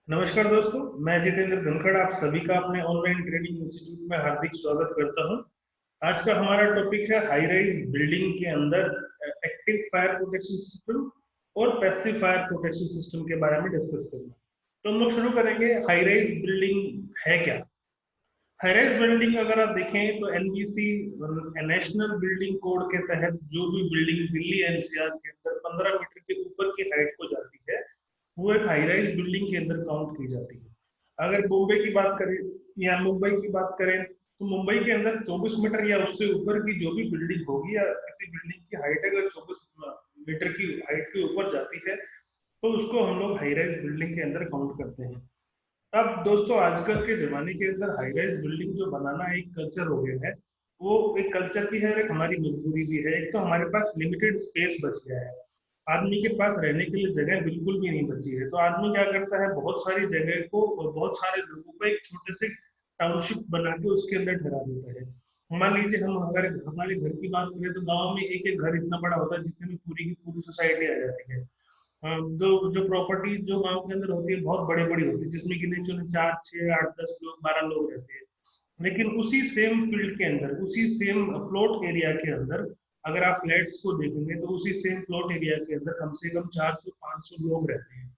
नमस्कार दोस्तों, मैं जितेंद्र धनखड़ आप सभी का अपने ऑनलाइन ट्रेनिंग इंस्टीट्यूट में हार्दिक स्वागत करता हूं। आज का हमारा टॉपिक है हाई राइज बिल्डिंग के अंदर एक्टिव फायर प्रोटेक्शन सिस्टम और पैसिव फायर प्रोटेक्शन सिस्टम के बारे में डिस्कस करना। तो हम लोग शुरू करेंगे। हाई राइज बिल्डिंग है क्या? हाई राइज बिल्डिंग अगर आप देखें तो एनबीसी नेशनल बिल्डिंग कोड के तहत जो भी बिल्डिंग दिल्ली एनसीआर के अंदर 15 मीटर के ऊपर की हाइट को जाती है वो एक हाई राइज बिल्डिंग के अंदर काउंट की जाती है। अगर बॉम्बे की बात करें या मुंबई की बात करें तो मुंबई के अंदर 24 मीटर या उससे ऊपर की जो भी बिल्डिंग होगी या किसी बिल्डिंग की हाइट अगर 24 मीटर की हाइट के ऊपर जाती है तो उसको हम लोग हाई राइज बिल्डिंग के अंदर काउंट करते हैं। अब दोस्तों आजकल के जमाने के अंदर हाई राइज बिल्डिंग जो बनाना एक कल्चर हो गया है, वो एक कल्चर भी है और एक हमारी मजबूरी भी है। एक तो हमारे पास लिमिटेड स्पेस बच गया है, आदमी के पास रहने के लिए जगह बिल्कुल भी नहीं बची है। तो आदमी क्या करता है, बहुत सारी जगह को और बहुत सारे लोगों को एक छोटे से टाउनशिप बना के उसके अंदर ठहरा देता है। मान लीजिए हम अगर हमारे घर की बात करें तो गांव में एक एक घर इतना बड़ा होता है जितने में पूरी की पूरी सोसाइटी आ जाती है। जो जो प्रॉपर्टी जो गांव के अंदर होती है बहुत बड़ी बड़ी होती है, जिसमें गिने चुने 4 6 8 10 लोग 12 लोग रहते हैं। लेकिन उसी सेम फील्ड के अंदर उसी सेम प्लॉट एरिया के अंदर अगर आप फ्लैट्स को देखेंगे तो उसी सेम प्लॉट एरिया के अंदर कम से कम 400 500 लोग रहते हैं।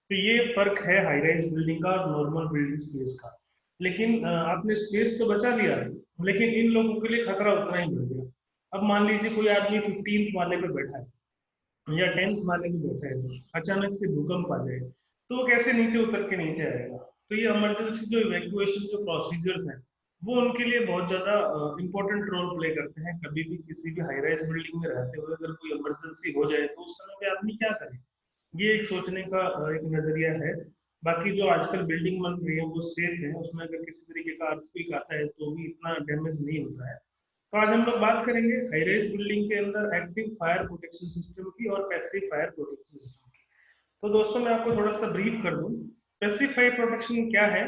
तो ये फर्क है हाई राइज बिल्डिंग का और नॉर्मल बिल्डिंग स्पेस का। लेकिन आपने स्पेस तो बचा लिया, लेकिन इन लोगों के लिए खतरा उतना ही बढ़ गया। अब मान लीजिए कोई आदमी 15th माले पे बैठा है या 10th माले में बैठा है, तो अचानक से भूकंप आ जाए तो वो कैसे नीचे उतर के नीचे आएगा? तो ये इमरजेंसी जो इवैक्यूएशन जो प्रोसीजर्स हैं वो उनके लिए बहुत ज्यादा इंपॉर्टेंट रोल प्ले करते हैं। कभी भी किसी भी हाई राइज बिल्डिंग में रहते हुए अगर कोई इमरजेंसी हो जाए तो उस समय पे आदमी क्या करे, ये एक सोचने का एक नजरिया है। बाकी जो आजकल बिल्डिंग बन रही है वो सेफ है, उसमें अगर किसी तरीके का अर्थक्वेक आता है तो भी इतना डैमेज नहीं होता है। तो आज हम लोग बात करेंगे हाई राइज बिल्डिंग के अंदर एक्टिव फायर प्रोटेक्शन सिस्टम की और पैसिव फायर प्रोटेक्शन सिस्टम की। तो दोस्तों मैं आपको थोड़ा सा ब्रीफ कर दूं। पैसिव फायर प्रोटेक्शन क्या है?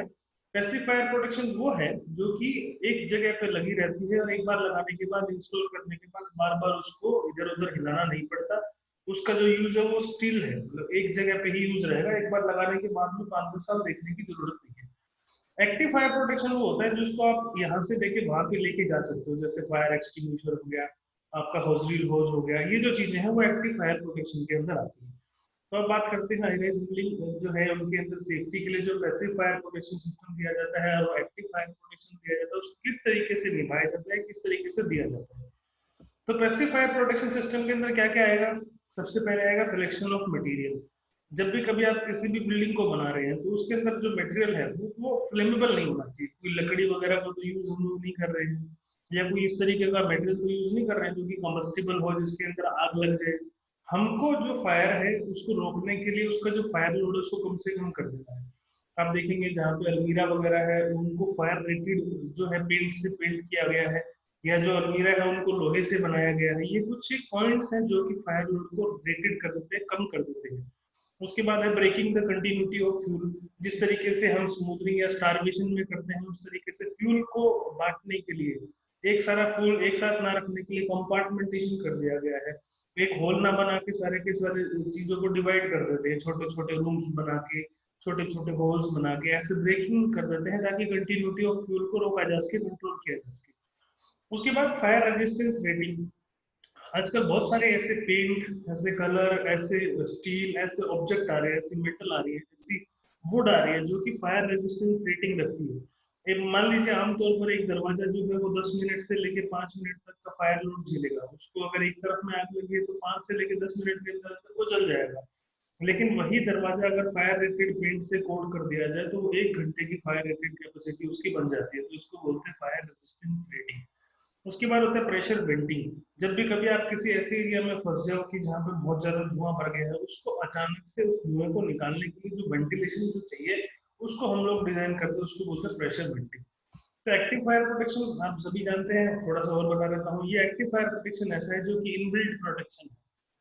पैसिव फायर प्रोटेक्शन वो है जो कि एक जगह पे लगी रहती है और एक बार लगाने के बाद इंस्टॉल करने के बाद बार बार उसको इधर उधर हिलाना नहीं पड़ता। उसका जो यूज है वो स्टिल है, मतलब एक जगह पे ही यूज रहेगा। एक बार लगाने के बाद में 5 10 साल देखने की जरूरत नहीं है। एक्टिव फायर प्रोटेक्शन वो होता है जिसको आप यहाँ से लेके वहां पे लेके जा सकते हो, जैसे फायर एक्सटिंग्विशर हो गया, आपका होजरील होज हो गया। ये जो चीजें हैं वो एक्टिव फायर प्रोटेक्शन के अंदर आती है। तो अब बात करते हैं हाई राइज बिल्डिंग जो है उनके अंदर सेफ्टी के लिए जो पैसिव फायर प्रोटेक्शन सिस्टम दिया जाता है और एक्टिव फायर प्रोटेक्शन दिया जाता है उसको किस तरीके से निभाया जाता है, किस तरीके से दिया जाता है। तो पैसिव फायर प्रोटेक्शन सिस्टम के अंदर क्या क्या आएगा? सबसे पहले आएगा सिलेक्शन ऑफ मटेरियल। जब भी कभी आप किसी भी बिल्डिंग को बना रहे हैं तो उसके अंदर जो मटेरियल है वो फ्लेमेबल नहीं होना चाहिए। कोई लकड़ी वगैरह का तो यूज हम लोग नहीं कर रहे हैं, या कोई इस तरीके का मटेरियल तो यूज नहीं कर रहे हैं जो कि कम्बस्टिबल हो, जिसके अंदर आग लग जाए। हमको जो फायर है उसको रोकने के लिए उसका जो फायर लोड है उसको कम से कम कर देना है। आप देखेंगे जहाँ पे अलमीरा वगैरह है उनको फायर रेटेड जो है पेंट से पेंट किया गया है, या जो अलमीरा है उनको लोहे से बनाया गया है। ये कुछ एक पॉइंट्स हैं जो कि फायर लोड को रेटेड कर देते हैं, कम कर देते हैं। उसके बाद है breaking the continuity of fuel. जिस तरीके से हम स्मूथनिंग या स्टारवेशन में करते हैं उस तरीके से फ्यूल को बांटने के लिए एक सारा फ्यूल एक साथ ना रखने के लिए कंपार्टमेंटेशन कर दिया गया है। एक होल ना बना के सारे चीजों को डिवाइड कर देते हैं, छोटे छोटे रूम्स बना के छोटे छोटे होल्स बना के ऐसे ब्रेकिंग कर देते हैं ताकि कंटिन्यूटी ऑफ फ्यूल को रोका जा सके, कंट्रोल किया जा सके। उसके बाद फायर रेजिस्टेंस रेटिंग। आजकल बहुत सारे ऐसे पेंट, ऐसे कलर, ऐसे स्टील, ऐसे ऑब्जेक्ट आ रहे हैं, ऐसी मेटल आ रही है, ऐसी वुड आ रही है जो कि फायर रेजिस्टेंस रेटिंग रखती है। एक मान लीजिए आमतौर पर एक दरवाजा जो है वो 10 मिनट से लेके 5 मिनट तक का फायर लोड झेलेगा। उसको अगर एक तरफ में आग लगी है तो 5 से लेके 10 मिनट के अंदर अंदर वो जल जाएगा। लेकिन वही दरवाजा अगर फायर रेटेड पेंट से कोट कर दिया जाए तो वो 1 घंटे की फायर रेटेड कैपेसिटी उसकी बन जाती है। तो इसको बोलते हैं फायर रेजिस्टेंस रेटिंग। उसके बाद होता है प्रेशर वेंटिंग। जब भी कभी आप किसी ऐसे एरिया में फंस जाओ कि जहाँ पे बहुत ज्यादा धुआं भर गया है, उसको अचानक से उस धुएं को निकालने के लिए जो वेंटिलेशन जो चाहिए उसको हम लोग डिजाइन करते हैं, उसको बोलते हैं प्रेशर वेंटिंग। तो एक्टिव फायर प्रोटेक्शन आप सभी जानते हैं, थोड़ा सा और बता देता हूँ। ये एक्टिव फायर प्रोटेक्शन ऐसा है जो कि इनबिल्ट प्रोटेक्शन है।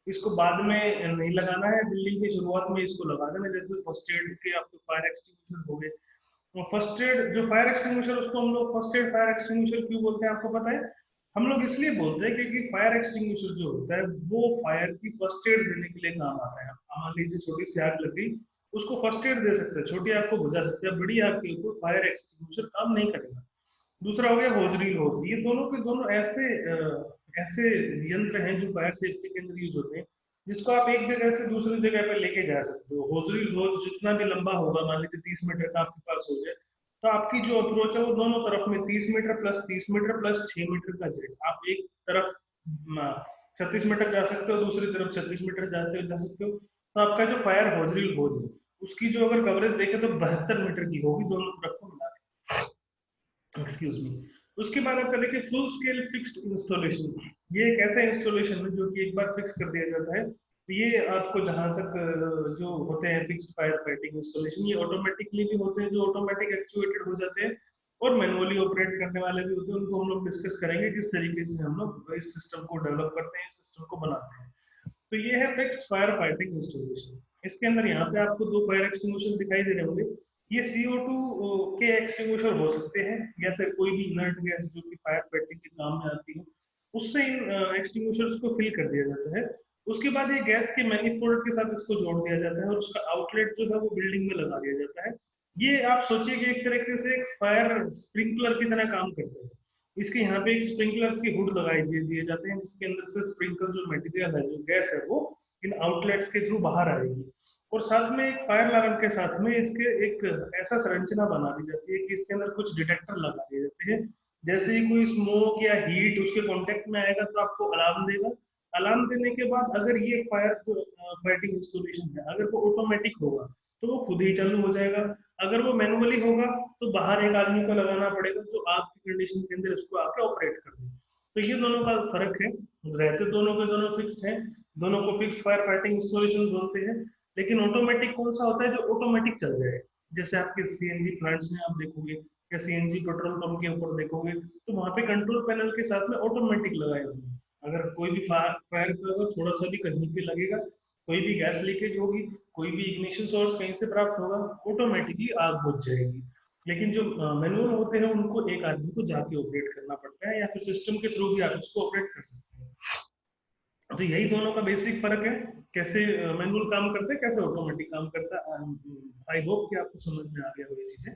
इसको बाद में नहीं लगाना है, बिल्डिंग की शुरुआत में इसको लगा देना। जैसे फर्स्ट एड के आपको फायर एक्सटिंग्विशर हो गए, तो फर्स्ट एड जो फायर एक्सटिंग्विशर उसको हम लोग फर्स्ट एड फायर एक्सटिंग्विशर क्यों बोलते हैं आपको पता है? हम लोग इसलिए बोलते हैं क्योंकि फायर एक्सटिंग्विशर जो होता है वो फायर की फर्स्ट एड देने के लिए काम आता है। मान लीजिए छोटी सी आग लग गई, उसको फर्स्ट एड दे सकते हैं, छोटी आग को बुझा सकते हैं, बड़ी आग के ऊपर फायर एक्सटिंग्विशर काम नहीं करेगा। दूसरा हो गया होज रील होज, ये दोनों के दोनों ऐसे यंत्र हैं जो फायर सेफ्टी के अंदर यूज होते हैं, जिसको आप एक जगह से दूसरी जगह पे लेके जा सकते हो। होज रील होज जितना भी लंबा होगा, मान लीजिए 30 मीटर का आपके पास हो जाए, तो आपकी जो अप्रोच है वो दोनों तरफ में 30 metre plus 30 metre plus 6 metre का जेट, आप एक तरफ 36 मीटर जा सकते हो, दूसरी तरफ 36 मीटर जा सकते हो। तो आपका जो फायर होज रील होज है, उसकी जो अगर कवरेज देखे तो 72 मीटर की होगी दोनों तरफ को मिला, एक्सक्यूज मी। उसके बाद आपका देखिए फुल स्केल फिक्स्ड इंस्टॉलेशन, ये एक ऐसा इंस्टॉलेशन है जो कि एक बार फिक्स कर दिया जाता है। तो ये आपको जहां तक जो होते हैं फिक्स्ड फायर फाइटिंग इंस्टॉलेशन, ये ऑटोमेटिकली भी होते हैं, जो ऑटोमेटिक एक्चुएटेड हो जाते हैं, और मैनुअली ऑपरेट करने वाले भी होते हैं। उनको हम लोग डिस्कस करेंगे किस तरीके से हम लोग इस सिस्टम को डेवलप करते हैं, सिस्टम को बनाते हैं। तो ये है फिक्स्ड फायर फाइटिंग इंस्टॉलेशन। इसके अंदर यहाँ पे आपको दो फायर एक्सटिंग्विशर दिखाई दे रहे होंगे। ये CO2 के एक्सटिंग्विशर हो सकते हैं, या फिर कोई भी इनर्ट गैस जो कि फायर फाइटिंग के काम में आती है, उससे इन एक्सटिंग्विशर्स को फिल कर दिया जाता है। उसके बाद ये गैस के मैनिफोल्ड के साथ इसको जोड़ दिया जाता है, और उसका आउटलेट जो है वो बिल्डिंग में लगा दिया जाता है। ये आप सोचिए कि एक तरीके से एक फायर स्प्रिंकलर की तरह काम करता है। इसके यहाँ पे एक स्प्रिंकलर्स की हुड लगाई दिए जाते हैं, जिसके अंदर से स्प्रिंकल जो मटेरियल है, जो गैस है, वो इन आउटलेट्स के थ्रू बाहर आएगी। और साथ में एक फायर अलार्म के साथ में इसके एक ऐसा संरचना बना दी जाती है कि इसके अंदर कुछ डिटेक्टर लगा दिए जाते हैं। जैसे ही कोई स्मोक या हीट उसके कांटेक्ट में आएगा तो आपको अलार्म देगा। अलार्म देने के बाद अगर ये फायर फाइटिंग इंस्टॉलेशन है, अगर वो ऑटोमेटिक होगा तो वो खुद ही चालू हो जाएगा। अगर वो मैनुअली होगा तो बाहर एक आदमी को लगाना पड़ेगा जो आग की कंडीशन के अंदर उसको आके ऑपरेट कर दे। तो ये दोनों का फर्क है, रहते दोनों के दोनों फिक्स्ड हैं, दोनों को फिक्स फायर फाइटिंग इंस्टॉलेशन बोलते हैं। लेकिन ऑटोमेटिक कौन सा होता है? जो ऑटोमेटिक चल जाए। जैसे आपके CNG प्लांट्स में आप देखोगे, या CNG पेट्रोल पंप के ऊपर देखोगे, तो वहां पे कंट्रोल पैनल के साथ में ऑटोमेटिक लगाए हुए हैं। अगर कोई भी फायर का थोड़ा सा भी कहीं पे लगेगा, कोई भी गैस लीकेज होगी, कोई भी इग्निशन सोर्स कहीं से प्राप्त होगा, ऑटोमेटिकली आग बुझ जाएगी। लेकिन जो मैनुअल होते हैं उनको एक आदमी को जाके ऑपरेट करना पड़ता है, या फिर सिस्टम के थ्रू भी आप उसको ऑपरेट कर सकते हैं। तो यही दोनों का बेसिक फर्क है, कैसे मैनुअल काम करता है, कैसे ऑटोमेटिक काम करता है। आई होप कि आपको समझ में आ गया हो ये चीजें।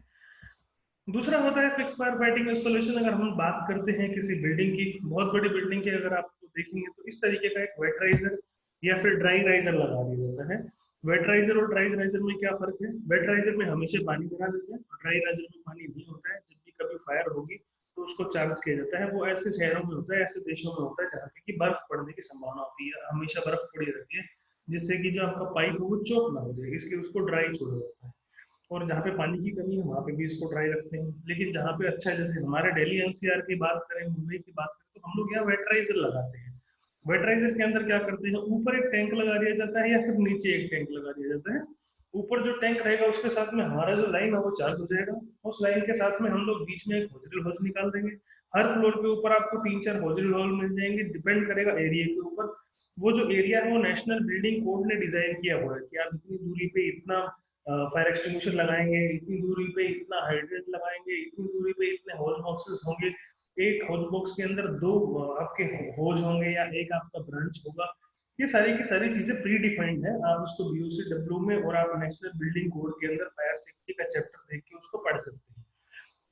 दूसरा होता है फिक्स फायर फाइटिंग इंस्टॉलेशन। अगर हम बात करते हैं किसी बिल्डिंग की, बहुत बड़ी बिल्डिंग की अगर आप देखेंगे, तो इस तरीके का एक वेटराइजर या फिर ड्राई राइजर लगा दिया जाता है। वेटराइजर और ड्राई राइजर में क्या फर्क है? वेटराइजर में हमेशा पानी भरा देते हैं, ड्राई राइजर में पानी नहीं होता है। जब भी कभी फायर होगी तो उसको चार्ज किया जाता है। वो ऐसे शहरों में होता है, ऐसे देशों में होता है जहाँ पे कि बर्फ पड़ने की संभावना होती है, हमेशा बर्फ पड़ी रहती है, जिससे कि जो आपका पाइप है वो चोक ना हो जाए, इसलिए उसको ड्राई छोड़ा जाता है। और जहाँ पे पानी की कमी है वहाँ पे भी इसको ड्राई रखते हैं। लेकिन जहाँ पे अच्छा है, जैसे हमारे दिल्ली NCR की बात करें, मुंबई की बात करें, तो हम लोग यहाँ वेटराइजर लगाते हैं। वेटराइजर के अंदर क्या करते हैं? ऊपर एक टैंक लगा दिया जाता है, या फिर नीचे एक टैंक लगा दिया जाता है। ऊपर जो टैंक रहेगा उसके साथ में हमारा जो लाइन है वो चार्ज हो जाएगा। उस लाइन के साथ में हम लोग बीच में एक होजरी होज निकाल देंगे। हर फ्लोर के ऊपर आपको 3-4 होजरी होल मिल जाएंगे, डिपेंड करेगा एरिया के ऊपर। वो जो एरिया है वो नेशनल बिल्डिंग कोड ने डिजाइन किया हुआ है कि आप इतनी दूरी पे इतना फायर एक्सटिंग्विशर लगाएंगे, इतनी दूरी पे इतना हाइड्रेंट लगाएंगे, इतनी दूरी पे इतने होज बॉक्सेस होंगे, एक होज बॉक्स के अंदर दो आपके होज होंगे, या एक आपका ब्रांच होगा। ये सारी की सारी चीजें प्री डिफाइंड है। आप उसको BOCW में और आप नेशनल बिल्डिंग कोड के अंदर फायर सेफ्टी का चैप्टर देख के उसको पढ़ सकते हैं।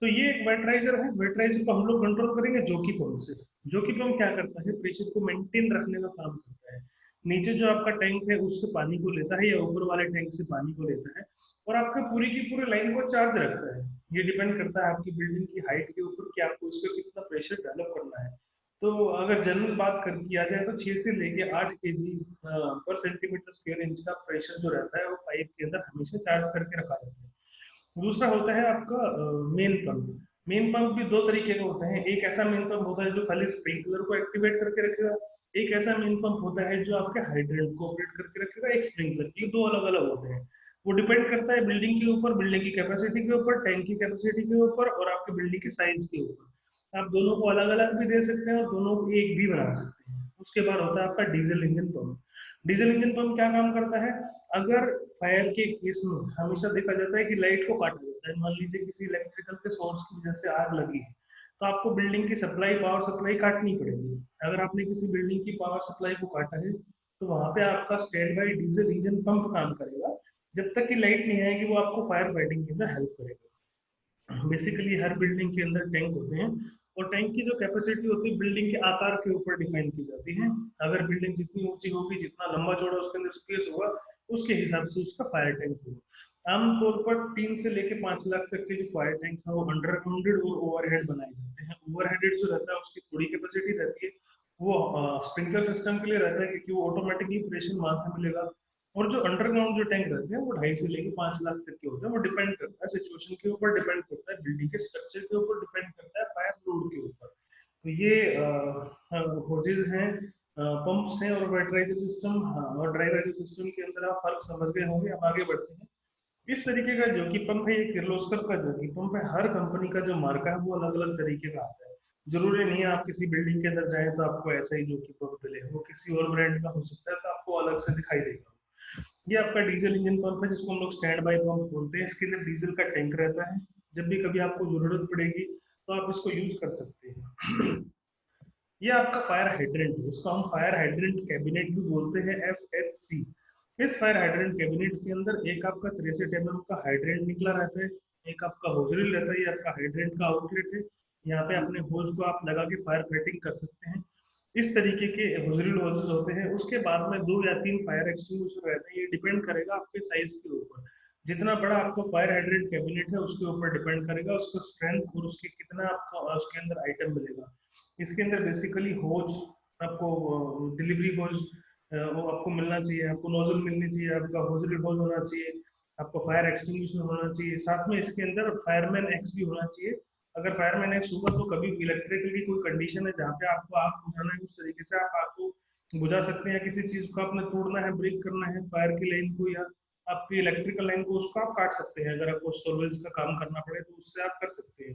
तो ये एक वेटराइजर है। वेटराइजर को हम लोग कंट्रोल करेंगे जोकी पंप से। जोकी पंप क्या करता है? प्रेशर को मेंटेन रखने का काम करता है। नीचे जो आपका टैंक है उससे पानी को लेता है, या ऊपर वाले टैंक से पानी को लेता है, और आपके पूरी की पूरी लाइन को चार्ज रखता है। ये डिपेंड करता है आपकी बिल्डिंग की हाइट के ऊपर कि आपको इस पर कितना प्रेशर डेवलप करना है। तो अगर जनरल बात कर किया जाए तो 6 से लेके 8 kg पर सेंटीमीटर स्क्वायर इंच का प्रेशर जो रहता है वो पाइप के अंदर हमेशा चार्ज करके रखा जाता है। दूसरा होता है आपका मेन पंप। मेन पंप भी दो तरीके के होते हैं। एक ऐसा मेन पंप होता है जो खाली स्प्रिंकलर को एक्टिवेट करके रखेगा। एक ऐसा मेन पंप होता है जो आपके हाइड्रेंट को ऑपरेट करके रखेगा, एक स्प्रिंकलर। ये दो अलग अलग होते हैं। वो डिपेंड करता है बिल्डिंग के ऊपर, बिल्डिंग की कैपेसिटी के ऊपर, टैंक की कैपेसिटी के ऊपर, और आपकी बिल्डिंग के साइज के ऊपर। आप दोनों को अलग अलग भी दे सकते हैं और दोनों को एक भी बना सकते हैं। उसके बाद होता है आपका diesel engine pump. Diesel engine pump क्या काम करता है? अगर फायर के केस में हमेशा देखा जाता है कि लाइट को काटा जाता है। मान लीजिए किसी इलेक्ट्रिकल के सोर्स की वजह से आग लगी है, तो आपको बिल्डिंग की सप्लाई, पावर सप्लाई काटनी पड़ेगी। अगर आपने किसी बिल्डिंग की पावर सप्लाई को काटा है, तो वहां पे आपका stand by diesel engine pump काम करेगा, जब तक कि लाइट नहीं आएगी वो आपको फायर फाइटिंग के अंदर हेल्प करेगा। बेसिकली हर बिल्डिंग के अंदर टैंक होते हैं, और टैंक की जो कैपेसिटी होती है बिल्डिंग के आकार के ऊपर डिफाइन की जाती है। अगर बिल्डिंग जितनी ऊंची होगी, जितना लंबा चौड़ा उसके अंदर स्पेस होगा, उसके हिसाब से उसका फायर टैंक होगा। आमतौर पर 3 से लेके 5 लाख तक के जो फायर टैंक है वो अंडरग्राउंडेड और ओवरहेड बनाए जाते हैं। ओवरहेडेड जो रहता है उसकी थोड़ी कैपेसिटी रहती है, वो स्प्रिंकलर सिस्टम के लिए रहता है क्योंकि वो ऑटोमेटिकली प्रेशर वहां से मिलेगा। और जो अंडरग्राउंड जो टैंक रहते हैं वो 2.5 से लेके 5 लाख तक के होते हैं। वो डिपेंड करता है सिचुएशन के ऊपर, डिपेंड करता है बिल्डिंग के स्ट्रक्चर के ऊपर, डिपेंड करता है फायर लोड के ऊपर। तो ये होजेज हैं, पंप्स हैं, और वेटराइजर सिस्टम और ड्राइवाइजर सिस्टम के अंदर आप फर्क समझ गए होंगे। अब आगे बढ़ते हैं। इस तरीके का जोकी पंप है, ये किर्लोस्कर का जोकी पंप है। हर कंपनी का जो मार्का है वो अलग अलग तरीके का आता है। जरूरी नहीं है आप किसी बिल्डिंग के अंदर जाएं तो आपको ऐसा ही जोकी पंप मिले, वो किसी और ब्रांड का हो सकता है तो आपको अलग से दिखाई देगा। ये आपका डीजल इंजन पंप है जिसको हम लोग स्टैंड बाय पंप बोलते हैं। इसके अंदर डीजल का टैंक रहता है। जब भी कभी आपको जरूरत पड़ेगी तो आप इसको यूज कर सकते हैं। ये आपका फायर हाइड्रेंट है, इसको हम फायर हाइड्रेंट कैबिनेट भी बोलते हैं, FHC। इस फायर हाइड्रेंट कैबिनेट के अंदर एक आपका 63 mm का हाइड्रेंट निकला रहता है, एक आपका होजरी रहता है। ये आपका हाइड्रेंट का आउटलेट है, यहाँ पे अपने होज को आप लगा के फायर फाइटिंग कर सकते हैं। इस तरीके के होजरी होजेस होते हैं। उसके बाद में 2 या 3 फायर एक्सटिंग्विशर रहते हैं। ये डिपेंड करेगा आपके साइज के ऊपर। जितना बड़ा आपको फायर हाइड्रेंट कैबिनेट है उसके ऊपर डिपेंड करेगा उसका स्ट्रेंथ और उसके कितना आपको उसके अंदर आइटम मिलेगा। इसके अंदर बेसिकली होज आपको, डिलीवरी होज वो आपको मिलना चाहिए, आपको नोजल मिलनी चाहिए, आपका होजरी होज होना चाहिए, आपको फायर एक्सटिंग्विशर होना चाहिए, साथ में इसके अंदर फायरमैन एक्स भी होना चाहिए। अगर फायरमैन एक्स होगा तो कभी इलेक्ट्रिकल की कोई कंडीशन है जहाँ पे आपको आग बुझाना है, उस तरीके से आप आग को बुझा सकते हैं। किसी चीज को आपने तोड़ना है, ब्रेक करना है फायर की लाइन को या आपकी इलेक्ट्रिकल लाइन को, उसको आप काट सकते हैं। अगर आपको सर्विस का काम करना पड़े तो उससे आप कर सकते हैं।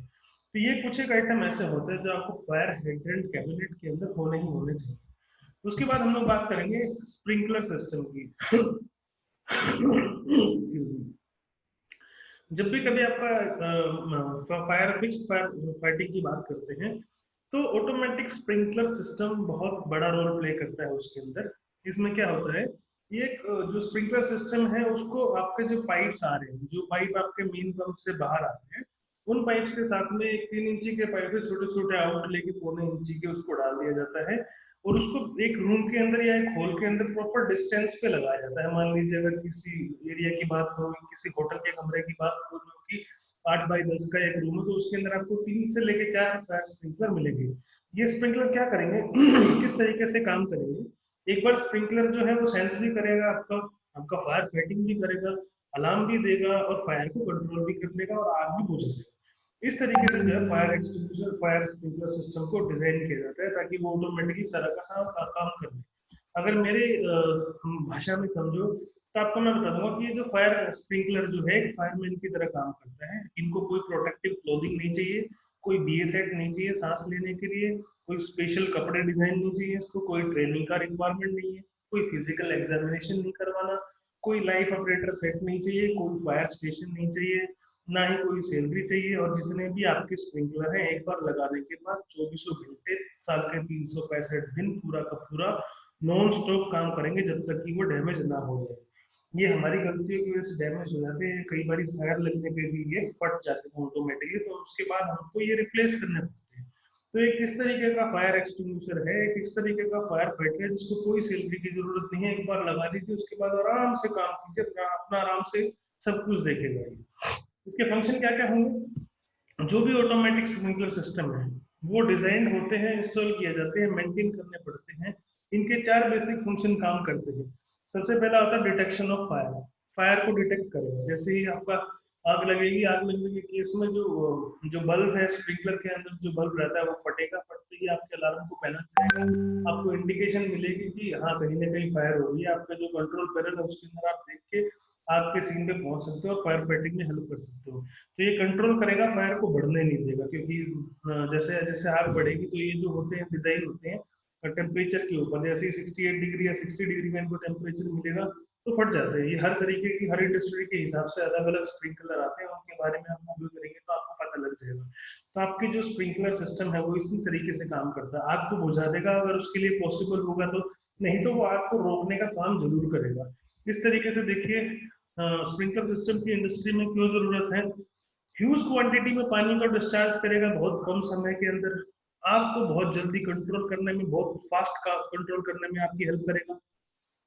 तो ये कुछ एक आइटम ऐसे होते हैं जो आपको फायर हाइड्रेंट कैबिनेट के अंदर होने ही होने चाहिए। उसके बाद हम लोग बात करेंगे स्प्रिंकलर सिस्टम की। जब भी कभी आपका फायर फिक्स फायर फाइटिंग की बात करते हैं तो ऑटोमेटिक स्प्रिंकलर सिस्टम बहुत बड़ा रोल प्ले करता है उसके अंदर। इसमें क्या होता है, ये जो स्प्रिंकलर सिस्टम है उसको आपके जो पाइप्स आ रहे हैं, जो पाइप आपके मेन पंप से बाहर आ रहे हैं, उन पाइप्स के साथ में एक 3 इंची के पाइप है, छोटे छोटे आउट लेके 1.25 इंची के उसको डाल दिया जाता है। और उसको एक रूम के अंदर या एक हॉल के अंदर प्रॉपर डिस्टेंस पे लगाया जाता है। मान लीजिए अगर किसी एरिया की बात हो, किसी होटल के कमरे की बात हो जो कि 8 बाई 10 का एक रूम है, तो उसके अंदर आपको 3 से लेके 4 फायर स्प्रिंकलर मिलेंगे। ये स्प्रिंकलर क्या करेंगे, किस तरीके से काम करेंगे, एक बार स्प्रिंकलर जो है वो सेंस भी करेगा आपका, आपका फायर फाइटिंग भी करेगा, अलार्म भी देगा और फायर को कंट्रोल भी कर लेगा और आग भी बुझा देगा। इस तरीके से जो है fire extinguisher, fire sprinkler system को डिजाइन किया जाता है ताकि वो ऑटोमेटिकली सारा का सारा काम कर ले। अगर मेरे भाषा में समझो तो आपको मैं बता दूंगा कि ये जो फायर स्प्रिंकलर जो है फायरमैन की तरह काम करता है। इनको कोई प्रोटेक्टिव क्लोथिंग नहीं चाहिए, कोई BA सेट नहीं चाहिए सांस लेने के लिए, कोई स्पेशल कपड़े डिजाइन नहीं चाहिए, इसको कोई ट्रेनिंग का रिक्वायरमेंट नहीं है, कोई फिजिकल एग्जामिनेशन नहीं करवाना, कोई लाइफ ऑपरेटर सेट नहीं चाहिए, कोई फायर स्टेशन नहीं चाहिए, ना ही कोई सैलरी चाहिए। और जितने भी आपके स्प्रिंकलर हैं एक बार लगाने के बाद 24 घंटे साल के 365 दिन पूरा का पूरा नॉन स्टॉप काम करेंगे जब तक कि वो डैमेज ना हो जाए। ये हमारी गलतियों की वजह से डैमेज हो जाते हैं, कई बार फायर लगने पे भी ये फट जाते हैं ऑटोमेटिकली, तो उसके बाद हमको ये रिप्लेस करने पड़ते हैं। तो एक इस तरीके का फायर एक्सटिंग्विशर है, एक इस तरीके का फायर फाइटर है जिसको कोई सैलरी की जरूरत नहीं है। एक बार लगा दीजिए, उसके बाद आराम से काम कीजिए, अपना आराम से सब कुछ देखेगा ये। इसके फंक्शन क्या क्या होंगे, जो भी ऑटोमेटिक स्प्रिंकलर सिस्टम है वो डिजाइन होते हैं, इंस्टॉल किए जाते हैं, मेंटेन करने पड़ते हैं। इनके 4 बेसिक फंक्शन काम करते हैं। सबसे पहला होता है डिटेक्शन ऑफ फायर। फायर को डिटेक्ट करेगा, जैसे ही आपका आग लगेगी, आग लगने के केस में जो जो बल्ब है स्प्रिंकलर के अंदर, जो बल्ब रहता है वो फटेगा, फटते ही आपके अलार्म को पहला चलेगा, आपको इंडिकेशन मिलेगी कि हाँ कहीं ना कहीं फायर हो गई है। आपका जो कंट्रोल पैनल है उसके अंदर आप देख के आग के सीन पे पहुंच सकते हो और फायर फाइटिंग में हेल्प कर सकते हो। तो ये कंट्रोल करेगा, फायर को बढ़ने नहीं देगा, क्योंकि जैसे जैसे आग बढ़ेगी तो ये जो होते हैं डिजाइन होते हैं टेम्परेचर के ऊपर, जैसे ही 68 डिग्री या 60 डिग्री में इनको टेम्परेचर मिलेगा तो फट जाता है। ये हर तरीके की, हर इंडस्ट्री के हिसाब से अलग अलग स्प्रिंकलर आते हैं, उनके बारे में हम वीडियो करेंगे तो आपको पता लग जाएगा। तो आपकी जो स्प्रिंकलर सिस्टम है वो इसी तरीके से काम करता है, आग को बुझा देगा अगर उसके लिए पॉसिबल होगा तो, नहीं तो वो आग को रोकने का काम जरूर करेगा। इस तरीके से देखिए स्प्रिंकलर सिस्टम की इंडस्ट्री में क्यों जरूरत है? ह्यूज क्वांटिटी में पानी को डिस्चार्ज करेगा बहुत कम समय के अंदर, आपको बहुत जल्दी कंट्रोल करने में, बहुत फास्ट का कंट्रोल करने में आपकी हेल्प करेगा।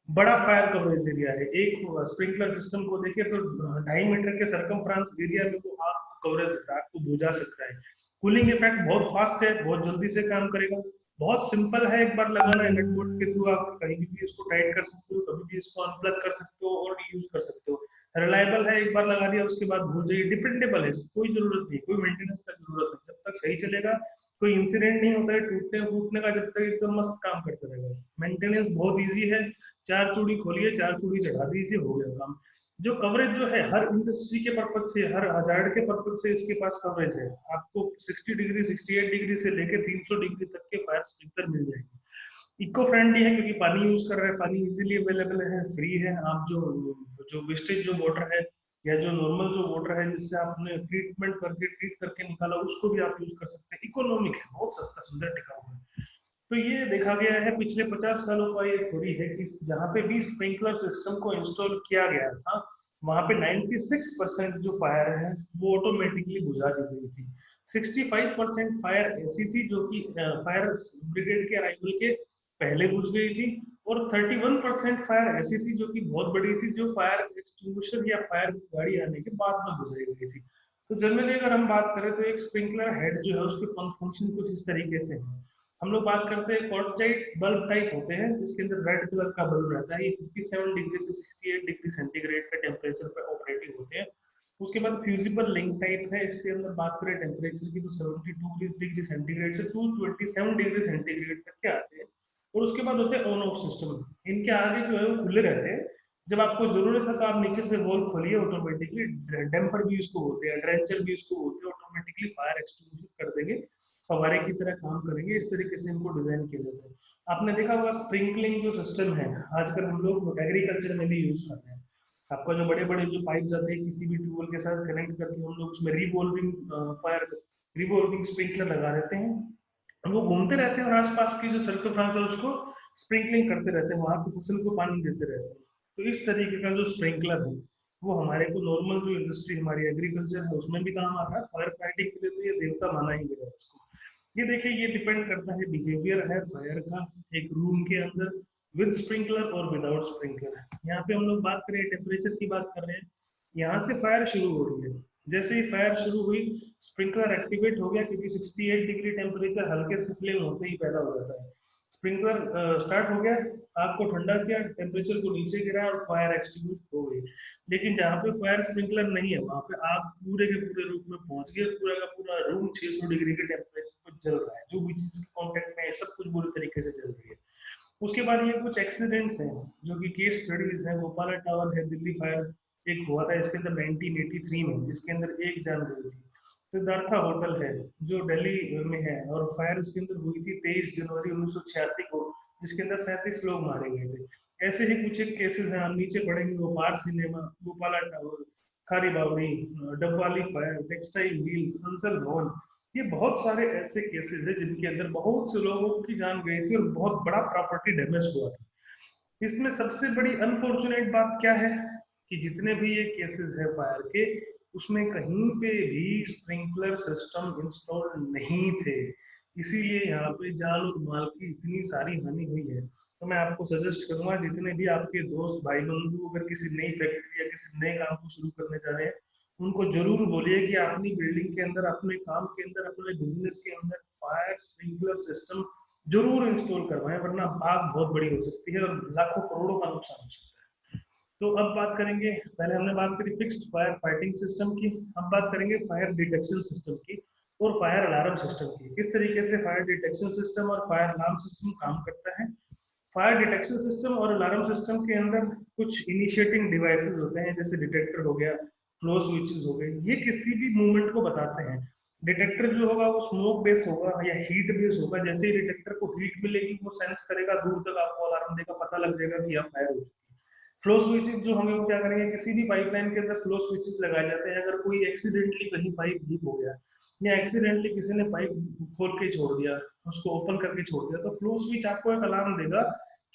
बड़ा फायर कवरेज एरिया है। एक स्प्रिंकलर सिस्टम को देखिए तो 2.5 मीटर के सरकमफ्रांस एरिया में वो आग कवरेज आग को बुझा सकता है। कूलिंग इफेक्ट बहुत फास्ट है, बहुत जल्दी से काम करेगा। बहुत सिंपल है, एक बार लगाना है नट बोल्ट के थ्रू, आप कहीं भी इसको टाइट कर सकते हो, कभी भी इसको अनप्लग कर सकते हो और यूज कर सकते हो। रिलायबल है, एक बार लगा दिया उसके बाद भूल जाइए। डिपेंडेबल है, कोई जरूरत नहीं, कोई मेंटेनेंस का जरूरत नहीं, जब तक सही चलेगा कोई इंसिडेंट नहीं होता है टूटने फूटने का, जब तक एकदम मस्त काम करते रहेगा। मेंटेनेंस बहुत इजी है, 4 चूड़ी खोलिए, 4 चूड़ी चढ़ा दीजिए, हो गया काम। जो कवरेज जो है हर इंडस्ट्री के पर्पज से, हर हजार्ड के पर्पज से इसके पास कवरेज है। आपको 60 डिग्री 68 डिग्री से लेके 300 डिग्री तक के फायर स्प्रिंकलर मिल जाएंगे। इको फ्रेंडली है क्योंकि पानी यूज कर रहे हैं, पानी इजीली अवेलेबल है, फ्री है। आप जो जो वेस्टेज जो वाटर है या जो नॉर्मल जो वाटर है जिससे आपने ट्रीट करके निकाला, उसको भी आप यूज कर सकते हैं। इकोनॉमिक है, बहुत सस्ता सुंदर टिकाऊ है। तो ये देखा गया है पिछले 50 सालों का ये थ्योरी है कि जहाँ पे भी स्प्रिंकलर सिस्टम को इंस्टॉल किया गया था वहां पे 96% जो फायर है वो ऑटोमेटिकली बुझा दी गई थी। 65% फायर ऐसी थी जो कि फायर ब्रिगेड के अराइवल के पहले बुझ गई थी, और 31% फायर ऐसी थी जो कि बहुत बड़ी थी, जो फायर एक्सटिंग्विशर या फायर गाड़ी आने के बाद में बुझाई गई थी। तो जनरली अगर हम बात करें तो एक स्प्रिंकलर हेड जो है उसके फंक्शन कुछ इस तरीके से है। हम लोग बात करते हैं कॉर्टाइट बल्ब टाइप होते हैं जिसके अंदर रेड कलर का बल्ब रहता है। ये 57 डिग्री से 68 डिग्री सेंटीग्रेड का टेम्परेचर पर ऑपरेटिंग होते हैं। उसके बाद फ्यूजिबल लिंक टाइप है, इसके अंदर बात करें टेम्परेचर की तो 72 डिग्री सेंटीग्रेड से 227 डिग्री सेंटीग्रेड तक के आते हैं। और उसके बाद होते हैं ऑन ऑफ सिस्टम। इनके आगे जो है वो खुले रहते हैं, जब आपको जरूरत है तो आप नीचे से वॉल खोलिए, ऑटोमेटिकली डैम्पर भी उसको होते हैं, ड्रेंचर भी उसको होते हैं, ऑटोमेटिकली फायर एक्सटिंग्विश कर देंगे, फवारे की तरह काम करेंगे। इस तरीके से इनको डिजाइन किया जाता है। आपने देखा होगा स्प्रिंकलिंग जो सिस्टम है आजकल हम लोग एग्रीकल्चर में भी यूज करते हैं। आपका जो बड़े बड़े जो पाइप जाते हैं किसी भी ट्यूबवेल के साथ कनेक्ट करके हम लोग उसमें रिवॉल्विंग फायर रिवॉल्विंग स्प्रिंकलर लगा देते हैं। वो घूमते रहते हैं और आसपास की जो सर्कमफ्रेंस है उसको स्प्रिंकलिंग करते रहते हैं, वहां की फसल को पानी देते रहते हैं। तो इस तरीके का जो स्प्रिंकलर है वो हमारे को नॉर्मल जो इंडस्ट्री हमारी एग्रीकल्चर है उसमें भी काम आता है। फायर फाइटिंग के लिए तो ये देवता माना ही गया है इसको। ये देखिए, ये डिपेंड करता है बिहेवियर है फायर का एक रूम के अंदर विद स्प्रिंकलर और विदाउट स्प्रिंकलर। यहाँ पे हम लोग बात करें टेम्परेचर की बात कर रहे हैं, यहाँ से फायर शुरू हो रही है। जैसे ही फायर शुरू हुई स्प्रिंकलर एक्टिवेट हो गया क्योंकि 68 डिग्री टेम्परेचर हल्के से फ्लेम होते ही पैदा हो जाता है। स्प्रिंकलर स्टार्ट हो गया, आग को ठंडा किया, टेम्परेचर को नीचे गिराया और फायर एक्सटिंग्विश हो गई। लेकिन जहाँ पे फायर स्प्रिंकलर नहीं है वहां पे आग पूरे के पूरे रूप में पहुंच गई, पूरा का पूरा रूम 600 डिग्री के टेम्परेचर पर जल रहा है, जो भी चीज के कॉन्टेक्ट में है सब कुछ बुरी तरीके से जल रही है। उसके बाद ये कुछ एक्सीडेंट्स हैं जो कि केस स्टडीज हैं। गोपाला टावर है, दिल्ली फायर एक हुआ था इसके अंदर 1983 में जिसके अंदर एक जान गई थी। सिद्धार्था होटल है जो दिल्ली में है और फायर उसके अंदर हुई थी 23 जनवरी 1986 को, जिसके अंदर 37 लोग मारे गए थे। ऐसे ही कुछ एक केसेस हैं, हम नीचे पढ़ेंगे। गोपाल सिनेमा, गोपाला टावर, खारी बावड़ी, Dabwali fire, textile wheels, Ansal भवन, ये बहुत सारे ऐसे केसेस हैं जिनके अंदर बहुत से लोगों की जान गई थी और बहुत बड़ा प्रॉपर्टी डैमेज हुआ था। इसमें सबसे बड़ी अनफॉर्चुनेट बात क्या है कि जितने भी ये केसेस है फायर के, उसमें कहीं पे भी स्प्रिंकलर सिस्टम इंस्टॉल नहीं थे। इसीलिए यहाँ पे जान और माल की इतनी सारी हानि हुई है। तो मैं आपको सजेस्ट करूंगा जितने भी आपके दोस्त भाई बंधु अगर किसी नई फैक्ट्री या किसी नए काम को शुरू करने जा रहे हैं, उनको जरूर बोलिए कि अपनी बिल्डिंग के अंदर, अपने काम के अंदर, अपने बिजनेस के अंदर फायर स्प्रिंकलर सिस्टम जरूर इंस्टॉल करवाएं, वरना आग बहुत बड़ी हो सकती है और लाखों करोड़ों का नुकसान हो सकता है। तो अब बात करेंगे, पहले हमने बात करी फिक्स्ड फायर फाइटिंग सिस्टम की, अब बात करेंगे फायर डिटेक्शन सिस्टम की और फायर अलार्म सिस्टम की। किस तरीके से फायर डिटेक्शन सिस्टम और फायर अलार्म सिस्टम काम करता है। फायर डिटेक्शन सिस्टम और अलार्म सिस्टम के अंदर कुछ इनिशिएटिंग डिवाइसेस होते हैं, जैसे डिटेक्टर हो गया, फ्लो स्विचेस हो गए। ये किसी भी मूवमेंट को बताते हैं। डिटेक्टर जो होगा वो स्मोक बेस होगा या हीट बेस होगा। जैसे ही डिटेक्टर को हीट मिलेगी वो सेंस करेगा, दूर तक आपको अलार्म देगा, पता लग जाएगा कि यहाँ फायर हो चुकी है। फ्लो स्विचेस जो होंगे वो क्या करेंगे, किसी भी पाइपलाइन के अंदर फ्लो स्विचेस लगाए जाते हैं। अगर कोई एक्सीडेंटली कहीं पाइप लीक हो गया या एक्सीडेंटली किसी ने पाइप खोल के छोड़ दिया, उसको ओपन करके छोड़ दिया, तो फ्लो स्विच आपको एक अलार्म देगा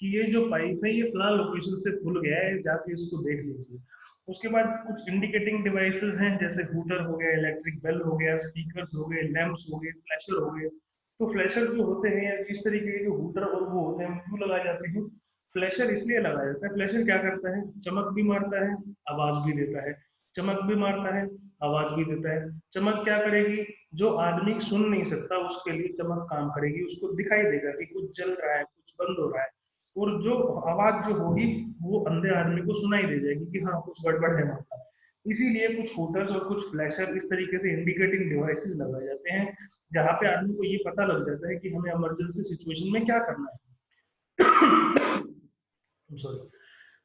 कि ये जो पाइप है ये फलां लोकेशन से खुल गया है, जाके इसको देख लीजिए। उसके बाद कुछ इंडिकेटिंग डिवाइसेस हैं, जैसे हूटर हो गया, इलेक्ट्रिक बेल हो गया, स्पीकर्स हो गए, लैंप्स हो गए, फ्लैशर हो गए। तो फ्लैशर जो होते हैं या जिस तरीके के जो हूटर और वो होते हैं क्यों लगाए जाते हैं? फ्लैशर इसलिए लगाया जाता है, फ्लैशर क्या करता है, चमक भी मारता है, आवाज भी देता है। चमक भी मारता है, आवाज भी देता है। चमक क्या करेगी, जो आदमी सुन नहीं सकता उसके लिए चमक काम करेगी, उसको दिखाई देगा कि कुछ जल रहा है, कुछ बंद हो रहा है। और जो आवाज जो होगी वो अंधे आदमी को सुनाई दे जाएगी कि हाँ कुछ गड़बड़ है वहां पर। इसीलिए कुछ हुटर्स और कुछ फ्लैशर इस तरीके से इंडिकेटिंग डिवाइसेस लगाए जाते हैं, जहां पे आदमी को ये पता लग जाता है कि हमें इमरजेंसी सिचुएशन में क्या करना है। सॉरी।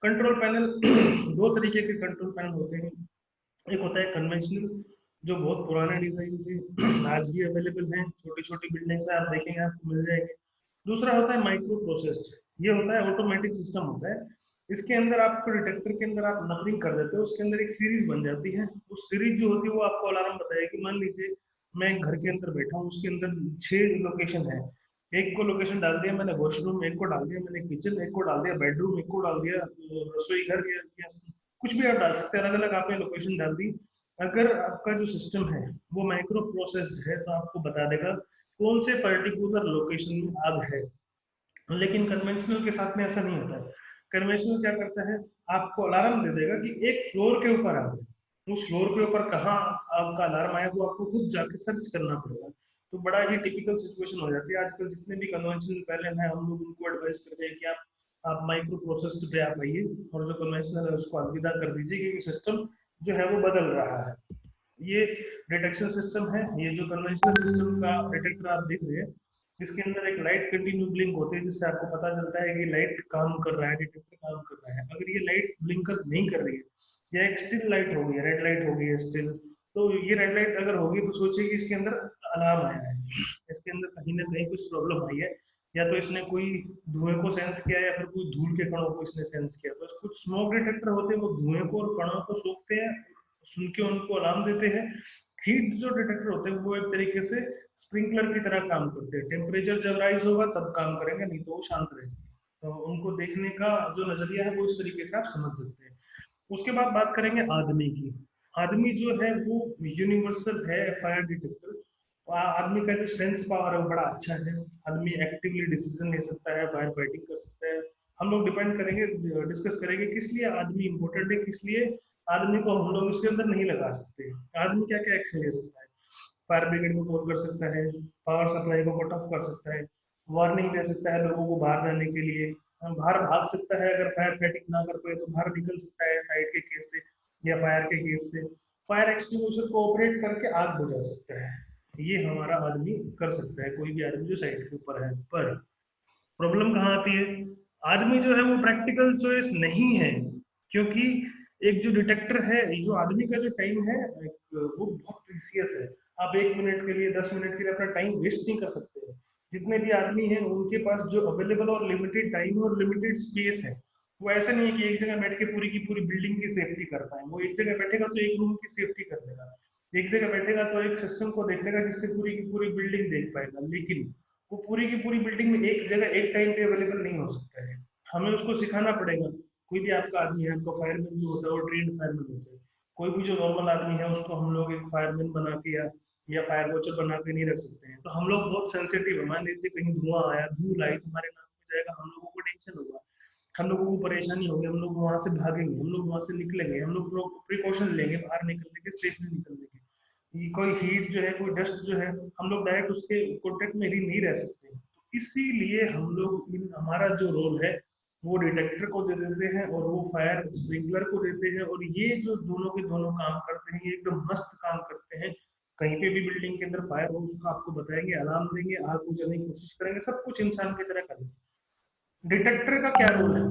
कंट्रोल पैनल, दो तरीके के कंट्रोल पैनल होते हैं। एक होता है कन्वेंशनल, जो बहुत पुराने डिजाइन थे, आज भी अवेलेबल हैं, छोटी छोटी बिल्डिंग्स में आप देखेंगे आपको मिल जाएंगे। दूसरा होता है माइक्रो प्रोसेस्ड, ये होता है ऑटोमेटिक सिस्टम होता है। इसके अंदर आपको डिटेक्टर के अंदर आप नंबरिंग कर देते हो, उसके अंदर एक सीरीज बन जाती है। उस सीरीज जो होती है वो आपको अलार्म बताएगी। मान लीजिए मैं एक घर के अंदर बैठा हूँ, उसके अंदर 6 लोकेशन है। एक को लोकेशन डाल दिया मैंने वॉशरूम, एक को डाल दिया मैंने किचन, एक को डाल दिया बेडरूम, एक को डाल दिया रसोई घर या कुछ भी आप डाल सकते हैं, अलग अलग आपने लोकेशन डाल दी। अगर आपका जो सिस्टम है वो माइक्रो प्रोसेस्ड है तो आपको बता देगा कौन से पर्टिकुलर लोकेशन में आग है। लेकिन कन्वेंशनल के साथ में ऐसा नहीं होता है। कन्वेंशनल क्या करता है, आपको अलार्म दे देगा कि एक फ्लोर के ऊपर आग है, उस फ्लोर के ऊपर कहाँ आपका अलार्म आया वो आपको खुद जाके सर्च करना पड़ेगा। तो बड़ा ही टिपिकल सिचुएशन हो जाती है। आजकल जितने भी कन्वेंशनल पहले हैं हम लोग उनको एडवाइस करते हैं कि आप माइक्रो प्रोसेस्ड पे आप आइए, और जो कन्वेंशनल है उसको अलविदा कर दीजिए, क्योंकि सिस्टम जो है वो बदल रहा है। ये डिटेक्शन सिस्टम है। ये जो कन्वेंशनल सिस्टम का डिटेक्टर आप देख रहे हैं, इसके अंदर एक लाइट कंटिन्यू ब्लिंक होती है, जिससे आपको पता चलता है कि लाइट काम कर रहा है, डिटेक्टर काम कर रहा है। अगर ये लाइट ब्लिंकर नहीं कर रही है या एक स्टिल लाइट हो गई है, रेड लाइट हो गई है स्टिल, तो ये रेड लाइट अगर होगी तो सोचिए कि इसके अंदर अलार्म आया है, इसके अंदर कहीं ना कहीं कुछ प्रॉब्लम आई है। या तो इसने कोई धुएं को सेंस किया या फिर कोई धूल के कणों को इसने सेंस किया। तो कुछ स्मोक डिटेक्टर होते हैं वो धुएं को और कणों को सूंघते हैं, सुन के उनको अलार्म देते हैं। हीट जो डिटेक्टर होते हैं वो एक तरीके से स्प्रिंकलर की तरह काम करते हैं, टेम्परेचर जब राइज होगा तब काम करेंगे, नहीं तो वो शांत रहेंगे। तो उनको देखने का जो नजरिया है वो इस तरीके से आप समझ सकते हैं। उसके बाद बात करेंगे आदमी की। आदमी जो है वो यूनिवर्सल है फायर डिटेक्टर। आदमी का जो सेंस पावर है वो बड़ा अच्छा है। आदमी एक्टिवली डिसीजन ले सकता है, फायर फाइटिंग कर सकता है। हम लोग डिपेंड करेंगे, डिस्कस करेंगे किस लिए आदमी इंपॉर्टेंट है, किस लिए आदमी को हम लोग उसके अंदर नहीं लगा सकते। आदमी क्या क्या एक्शन ले सकता है, फायर ब्रिगेड को कॉल कर सकता है, पावर सप्लाई को कट ऑफ कर सकता है, वार्निंग दे सकता है लोगों को बाहर जाने के लिए, बाहर भाग सकता है, अगर फायर फाइटिंग ना कर पाए तो बाहर निकल सकता है साइड के केस से या फायर के केस से। फायर एक्सटिंग्विशर को ऑपरेट करके आग बुझा सकता है। ये हमारा आदमी कर सकता है, कोई भी आदमी जो साइड के ऊपर है। पर प्रॉब्लम कहाँ आती है, आदमी जो है वो प्रैक्टिकल चॉइस नहीं है। क्योंकि एक जो डिटेक्टर है, जो आदमी का जो टाइम है वो बहुत प्रीसियस है। आप 1 मिनट के लिए 10 मिनट के लिए अपना टाइम वेस्ट नहीं कर सकते। जितने भी आदमी हैं उनके पास जो अवेलेबल और लिमिटेड टाइम और लिमिटेड स्पेस है, वो ऐसा नहीं है कि एक जगह बैठ के पूरी की पूरी बिल्डिंग की सेफ्टी कर पाए। वो एक जगह बैठेगा तो एक रूम की सेफ्टी कर लेगा, एक जगह बैठेगा तो एक सिस्टम को देख लेगा जिससे पूरी की पूरी बिल्डिंग देख पाएगा। लेकिन वो पूरी की पूरी बिल्डिंग में एक जगह एक टाइम पे अवेलेबल नहीं हो सकता है। हमें उसको सिखाना पड़ेगा। कोई भी आपका आदमी है, आपका फायरमैन जो होता है वो ट्रेंड फायरमैन होता है। कोई भी जो नॉर्मल आदमी है उसको हम लोग एक फायरमैन बना के या फायर वॉचर बना के नहीं रख सकते हैं। तो हम लोग बहुत सेंसिटिव है। मान लीजिए कहीं धुआं आया, धूल आई, तुम्हारे नाक में जाएगा, हम लोगों को टेंशन होगा, हम लोगों को परेशानी होगी, हम लोग वहां से भागेंगे, हम लोग वहां से निकलेंगे, हम लोग प्रिकॉशन लेंगे बाहर निकलने के, सेफली निकलने के। कोई हीट जो है, कोई डस्ट जो है, हम लोग डायरेक्ट उसके कॉन्टेक्ट में ही नहीं रह सकते। तो इसीलिए हम लोग हमारा जो रोल है वो डिटेक्टर को दे देते हैं और वो फायर स्प्रिंकलर को देते हैं। और ये जो दोनों के दोनों काम करते हैं, ये एकदम मस्त काम करते हैं। कहीं पे भी बिल्डिंग के अंदर फायर हो उसका आपको बताएंगे, अलार्म देंगे, आग बुझाने की कोशिश करेंगे, सब कुछ इंसान की तरह करेंगे। डिटेक्टर का क्या रोल है,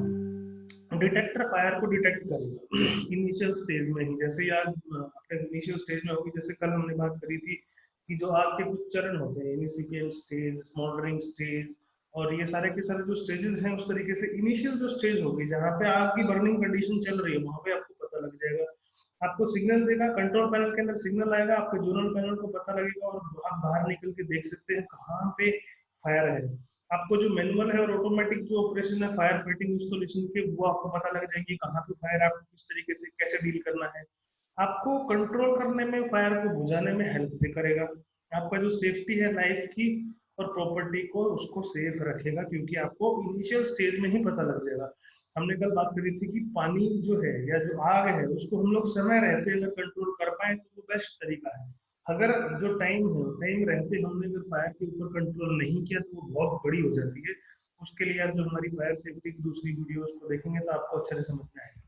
डिटेक्टर फायर को डिटेक्ट करेगा इनिशियल स्टेज में ही। जैसे यार अपने इनिशियल स्टेज में होगी, जैसे कल हमने बात करी थी कि जो आग के कुछ चरण होते हैं, इनिशियल स्टेज, स्मोल्डरिंग स्टेज, और ये सारे के सारे जो स्टेजेस हैं, उस तरीके से इनिशियल जो स्टेज होगी जहाँ पे आग की बर्निंग कंडीशन चल रही है, वहां पे आपको पता लग जाएगा। आपको सिग्नल देगा, कंट्रोल पैनल के अंदर सिग्नल आएगा, आपके जोनल पैनल को पता लगेगा और आप बाहर निकल के देख सकते हैं कहाँ पे फायर है। आपको जो मैनुअल है और ऑटोमेटिक जो ऑपरेशन है फायर फाइटिंग इंस्टॉलेशन के, वो आपको पता लग जाएंगे कहाँ पे फायर आपको किस तरीके से कैसे डील करना है। आपको कंट्रोल करने में, फायर को बुझाने में हेल्प भी करेगा। आपका जो सेफ्टी है लाइफ की और प्रॉपर्टी को, उसको सेफ रखेगा, क्योंकि आपको इनिशियल स्टेज में ही पता लग जाएगा। हमने कल बात करी थी कि पानी जो है या जो आग है उसको हम लोग समय रहते अगर कंट्रोल कर पाए तो वो बेस्ट तरीका है। अगर जो टाइम रहते हमने अगर फायर के ऊपर कंट्रोल नहीं किया तो वो बहुत बड़ी हो जाती है। उसके लिए आप जो हमारी फायर सेफ्टी की दूसरी वीडियोस को देखेंगे तो आपको अच्छे से समझ में आएगा।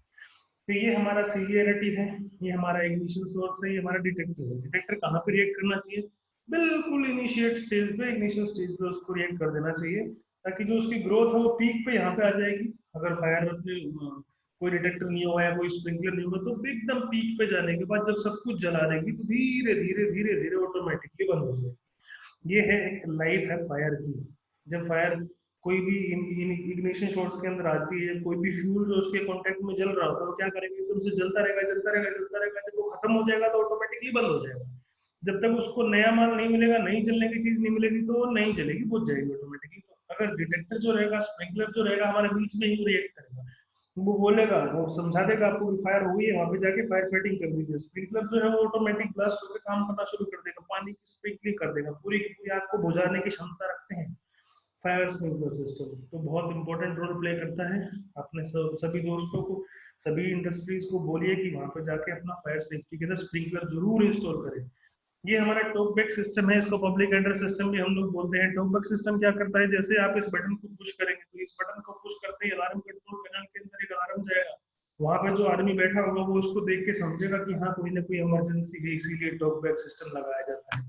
तो ये हमारा सीवियरिटी है, ये हमारा इग्निशन सोर्स है, ये हमारा डिटेक्टर है। डिटेक्टर कहाँ पे रिएक्ट करना चाहिए? बिल्कुल इनिशिएट स्टेज पे, इनिशियल स्टेज पे उसको रिएक्ट कर देना चाहिए, ताकि जो उसकी ग्रोथ है वो पीक पे यहाँ पे आ जाएगी। अगर फायर अपने कोई डिटेक्टर नहीं हुआ या कोई स्प्रिंकलर नहीं हुआ तो एकदम पीक पे जाने के बाद जब सब कुछ जला देगी तो धीरे धीरे धीरे धीरे ऑटोमेटिकली बंद हो जाएगी। ये है एक लाइफ है फायर की। जब फायर कोई भी इग्निशन शॉट्स के अंदर आती है, कोई भी फ्यूल जो उसके कांटेक्ट में जल रहा होता है वो क्या करेगा, एकदम से जलता रहेगा जलता रहेगा जलता रहेगा, जब वो खत्म हो जाएगा तो ऑटोमेटिकली बंद हो जाएगा। जब तक उसको नया माल नहीं मिलेगा, नई जलने की चीज नहीं मिलेगी तो वो नहीं जलेगी, बुझ जाएगी ऑटोमेटिकली। तो अगर डिटेक्टर जो रहेगा, स्प्रिंकलर जो रहेगा, हमारे बीच में ही रिएक्ट करेगा। वो बोलेगा, वो समझा देगा आपको कि फायर हुई है, वहां पे जाके फायर फाइटिंग कर दीजिए। स्प्रिंकलर जो है वो ऑटोमेटिक ब्लास्ट होकर काम करना शुरू कर देगा, पानी की स्प्रिंकलिंग कर देगा, पूरी की पूरी आग को बुझाने की क्षमता रखते हैं फायर स्प्रिंकलर सिस्टम। तो बहुत इंपॉर्टेंट रोल प्ले करता है। अपने सभी दोस्तों को, सभी इंडस्ट्रीज को बोलिए कि वहां पर जाके अपना फायर सेफ्टी के अंदर स्प्रिंकलर जरूर इंस्टॉल करें। ये हमारा टॉकबैक सिस्टम है, इसको पब्लिक एड्रेस सिस्टम भी हम लोग बोलते हैं। टॉकबैक सिस्टम क्या करता है, जैसे आप इस बटन को पुश करेंगे तो इस बटन को पुश करते ही अलार्म कंट्रोल पैनल के अंदर एक अलार्म जाएगा। वहां पे जो आदमी बैठा होगा वो उसको देख के समझेगा कि हाँ कोई ना कोई इमरजेंसी है, इसीलिए टॉकबैक सिस्टम लगाया जाता है।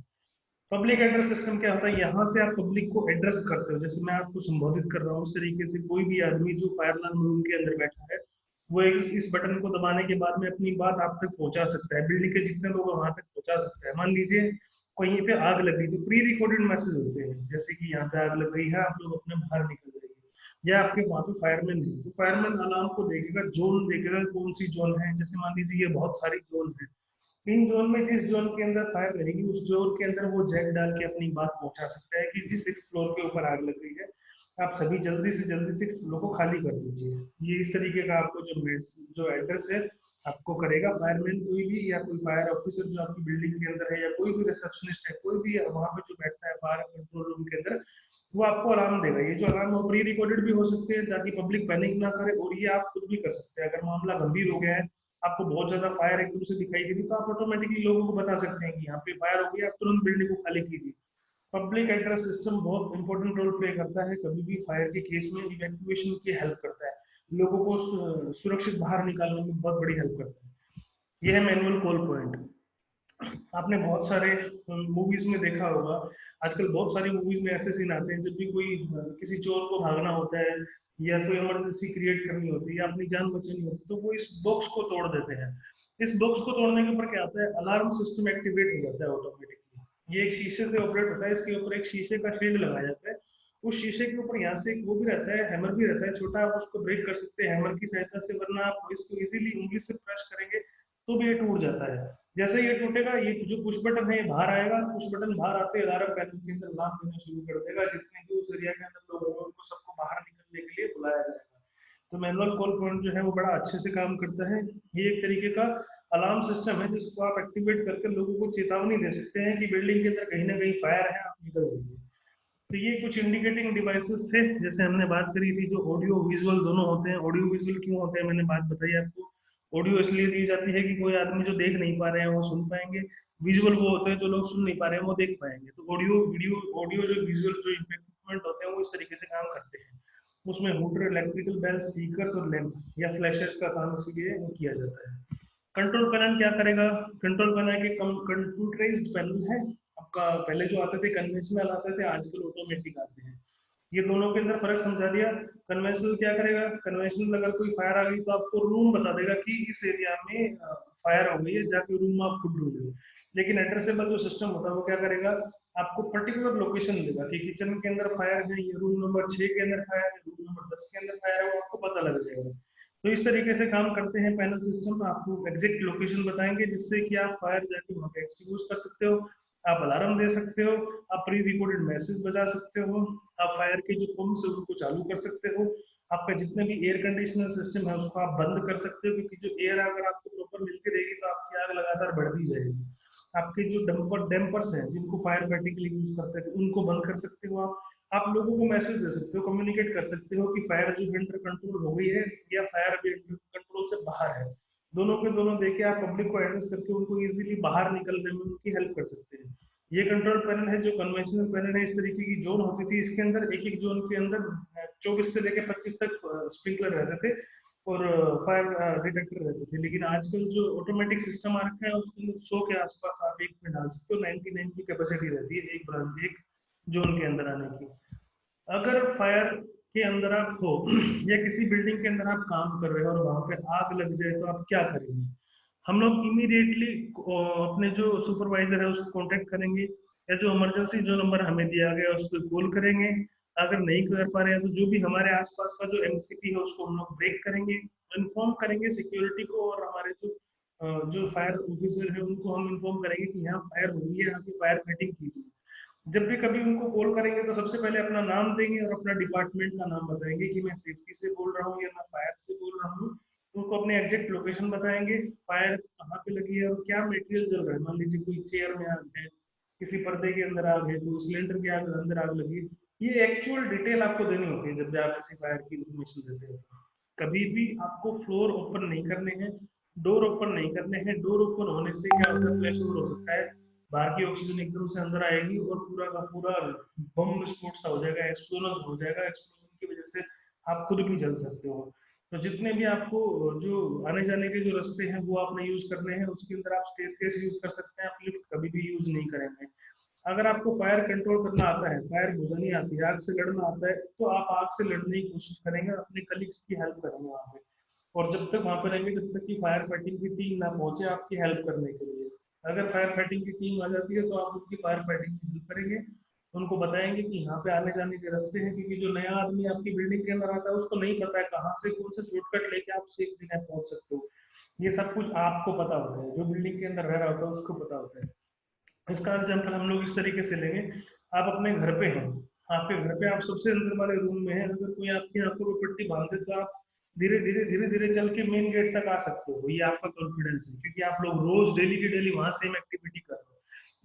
पब्लिक एड्रेस सिस्टम क्या होता है, यहाँ से आप पब्लिक को एड्रेस करते हो। जैसे मैं आपको संबोधित कर रहा हूँ उस तरीके से कोई भी आदमी जो फायर अलार्म रूम के अंदर बैठा है, वो इस बटन को दबाने के बाद में अपनी बात आप तक पहुंचा सकता है, बिल्डिंग के जितने लोग हैं वहां तक पहुंचा सकता है। मान लीजिए कहीं पे आग लग गई तो प्री रिकॉर्डेड मैसेज होते हैं, जैसे कि यहाँ पे आग लग गई है, आप लोग अपने बाहर निकल जाइए। या आपके वहां पे फायरमैन है तो फायरमैन अलार्म को देखेगा, जोन देखेगा कौन सी जोन है। जैसे मान लीजिए ये बहुत सारी जोन है, इन जोन में जिस जोन के अंदर फायर रहेगी उस जोन के अंदर वो जैक डाल के अपनी बात पहुंचा सकता है कि जी 6th फ्लोर के ऊपर आग लग गई है, आप सभी जल्दी से जल्दी 6th फ्लोर को खाली कर दीजिए। ये इस तरीके का आपको जो एड्रेस है आपको करेगा फायरमैन कोई भी, या कोई फायर ऑफिसर जो आपकी बिल्डिंग के अंदर है, या कोई भी रिसेप्शनिस्ट है, कोई भी वहां पे जो बैठता है फायर कंट्रोल रूम के अंदर, वो आपको अलार्म देगा। ये जो अलार्म है प्री रिकॉर्डेड भी हो सकते हैं ताकि पब्लिक पैनिक ना करे, और ये आप खुद भी कर सकते हैं। अगर मामला गंभीर हो गया है, आपको बहुत ज्यादा फायर एकदम से दिखाई दे रही, तो आप ऑटोमेटिकली लोगों को बता सकते हैं कि यहाँ पे फायर हो गई, आप तुरंत बिल्डिंग को खाली कीजिए। पब्लिक एड्रेस सिस्टम बहुत इंपॉर्टेंट रोल प्ले करता है कभी भी फायर के केस में, इवैक्यूएशन की हेल्प करता है, लोगों को सुरक्षित बाहर निकालने में बहुत बड़ी हेल्प करता है। यह है मैनुअल कॉल पॉइंट। आपने बहुत सारे मूवीज में देखा होगा, आजकल बहुत सारी मूवीज में ऐसे सीन आते हैं जब भी कोई किसी चोर को भागना होता है या कोई इमरजेंसी क्रिएट करनी होती है या अपनी जान बचानी होती है, तो वो इस बॉक्स को तोड़ देते हैं। इस बॉक्स को तोड़ने के ऊपर क्या होता है, अलार्म सिस्टम एक्टिवेट हो जाता है ऑटोमेटिकली। ये एक शीशे से ऑपरेट होता है, इसके ऊपर एक शीशे का शील्ड लगाया जाता है। उस शीशे के ऊपर यहाँ से एक वो भी रहता है, हैमर भी रहता है छोटा, आप उसको ब्रेक कर सकते हैं हैमर की सहायता से, वरना आप इसको इजीली उंगली से प्रेस करेंगे तो भी ये टूट जाता है। जैसे ये टूटेगा, ये जो पुश बटन है ये बाहर आएगा, पुश बटन बाहर आते अलार्म पैनल के अंदर अलार्म देना शुरू कर देगा, जितने भी उस एरिया के अंदर लोग होंगे उनको सबको बाहर निकलने के लिए बुलाया जाएगा। तो मैनुअल कॉल पॉइंट जो है वो बड़ा अच्छे से काम करता है। ये एक तरीके का अलार्म सिस्टम है जिसको आप एक्टिवेट करके लोगों को चेतावनी दे सकते हैं कि बिल्डिंग के अंदर कहीं ना कहीं फायर है, आप निकल जाइए। तो ये कुछ इंडिकेटिंग डिवाइसेस थे। जैसे हमने बात करी थी जो ऑडियो विजुअल दोनों होते हैं। ऑडियो विजुअल क्यों होते हैं मैंने बात बताई आपको। ऑडियो इसलिए दी जाती है कि कोई आदमी जो देख नहीं पा रहे हैं वो सुन पाएंगे, विजुअल वो होते हैं जो लोग सुन नहीं पा रहे हैं वो देख पाएंगे। तो ऑडियो वीडियो ऑडियो जो विजुअल जो इक्विपमेंट होते हैं वो इस तरीके से काम करते हैं। उसमें हुटर, इलेक्ट्रिकल बेल, स्पीकर्स और लैंप या फ्लैशर्स का काम इसीलिए किया जाता है। कंट्रोल पैनल क्या करेगा, कंट्रोल पैनल के कंप्यूटराइज्ड पैनल है आपका। पहले जो आते थे कन्वेंशनल आते थे, आजकल ऑटोमेटिक आते हैं। ये दोनों के अंदर फर्क समझा दिया। कन्वेंशनल क्या करेगा, कन्वेंशनल अगर कोई फायर आ गई तो आपको रूम बता देगा कि इस एरिया में फायर हो गई है, जाके रूम आप खुद ढूंढ लो। लेकिन एड्रेसेबल जो सिस्टम होता है वो क्या करेगा, आपको पर्टिकुलर लोकेशन देगा कि किचन के अंदर फायर है, ये रूम नंबर 6 के अंदर फायर है, रूम नंबर 10 के अंदर फायर है, वो आपको पता लग जाएगा। तो इस तरीके से काम करते हैं पैनल सिस्टम, आपको एग्जैक्ट लोकेशन बताएंगे जिससे कि आप फायर जाके वहां पे एक्सटिंग्विश कर सकते हो। आप अलार्म दे सकते हो, आप प्री रिकॉर्डेड मैसेज बजा सकते हो, आप फायर के जो पंप्स है उनको चालू कर सकते हो, आपका जितने भी एयर कंडीशनर सिस्टम है उसको आप बंद कर सकते हो, क्योंकि जो एयर अगर आपको प्रॉपर मिलती रहेगी तो आपकी आग लगातार बढ़ती जाएगी। आपके जो डैम्पर्स हैं जिनको फायर फाइटिंग के लिए यूज करते हैं उनको बंद कर सकते हो आप लोगों को मैसेज दे सकते हो, कम्युनिकेट कर सकते हो कि फायर जो अंडर कंट्रोल हो गई है या फायर अभी अंडर कंट्रोल से बाहर है। दोनों के दोनों देके आप पब्लिक को एड्रेस करके उनको इजीली बाहर निकलने में उनकी हेल्प कर सकते हैं। ये कंट्रोल पैनल है जो कन्वेंशनल पैनल है, इस तरीके की जोन होती थी, इसके अंदर एक एक जोन के अंदर 24 से लेकर 25 तक स्प्रिंकलर रहते थे और फायर डिटेक्टर रहते थे। लेकिन आजकल जो ऑटोमेटिक सिस्टम आ रखा है उसके अंदर 100 के आसपास आप एक में डाल सकते हो, 99 की कैपेसिटी रहती है एक ब्रांच एक जोन के अंदर आने की। अगर फायर के अंदर आप हो या किसी बिल्डिंग के अंदर आप काम कर रहे हो और वहां पे आग लग जाए तो आप क्या करेंगे? हम लोग इमीडिएटली अपने जो सुपरवाइजर है उसको कांटेक्ट करेंगे या जो इमरजेंसी जो नंबर हमें दिया गया है उस पर कॉल करेंगे। अगर नहीं कर पा रहे हैं तो जो भी हमारे आसपास का जो एमसीपी है उसको हम लोग ब्रेक करेंगे, इन्फॉर्म करेंगे सिक्योरिटी को, और हमारे जो फायर ऑफिसर है उनको हम इन्फॉर्म करेंगे कि यहाँ फायर हुई है, यहाँ की फायर फाइटिंग कीजिए। जब भी कभी उनको कॉल करेंगे तो सबसे पहले अपना नाम देंगे और अपना डिपार्टमेंट का नाम बताएंगे कि मैं सेफ्टी से बोल रहा हूँ या मैं फायर से बोल रहा हूँ। उनको अपने एग्जैक्ट लोकेशन बताएंगे, फायर कहाँ पे लगी है और क्या मटेरियल जल रहा है। मान लीजिए कोई चेयर में आग है, किसी पर्दे के अंदर आग है, कोई सिलेंडर के अंदर आग लगी है। ये एक्चुअल डिटेल आपको देनी होती है जब भी आप किसी फायर की इन्फॉर्मेशन देते हो। कभी भी आपको फ्लोर ओपन नहीं करने हैं, डोर ओपन नहीं करने हैं। डोर ओपन होने से क्या होता है, फ्लैश हो सकता है, बाहर की ऑक्सीजन एकदम से अंदर आएगी और पूरा का पूरा बम विस्फोट सा हो जाएगा, एक्सप्लोजन हो जाएगा। एक्सप्लोजन की वजह से आप खुद भी जल सकते हो। तो जितने भी आपको जो आने जाने के जो रास्ते हैं वो आपने यूज करने हैं, उसके अंदर आप स्टेयरकेस यूज कर सकते हैं, आप लिफ्ट कभी भी यूज नहीं करेंगे। अगर आपको फायर कंट्रोल करना आता है, फायर बुझानी आती है, आग से लड़ना आता है, तो आप आग से लड़ने की कोशिश करेंगे, अपने कलीग्स की हेल्प करेंगे वहां पे। और जब तक वहां पे रहेंगे जब तक कि फायर फाइटिंग की टीम ना पहुंचे आपकी हेल्प करने के लिए। अगर फायर फाइटिंग की टीम आ जाती है तो आप उनकी फायर फाइटिंग की हेल्प करेंगे, उनको बताएंगे कि यहाँ पे आने जाने के रास्ते हैं, क्योंकि जो नया आदमी आपकी बिल्डिंग के अंदर आता है उसको नहीं पता है कहाँ से कौन सा शॉर्टकट लेके आप सेफ जगह पहुंच सकते हो। ये सब कुछ आपको पता होता है, जो बिल्डिंग के अंदर रह रहा होता है उसको पता होता है। इसका एग्जाम्पल हम लोग इस तरीके से लेंगे, आप अपने घर पे हैं, आपके घर पे आप सबसे अंदर वाले रूम में हैं, अगर कोई आपकी आंखों पर पट्टी बांधे तो आप धीरे धीरे चल के मेन गेट तक आ सकते हो, ये आपका कॉन्फिडेंस है, क्योंकि आप लोग रोज डेली की डेली वहां सेम एक्टिविटी कर रहे हो,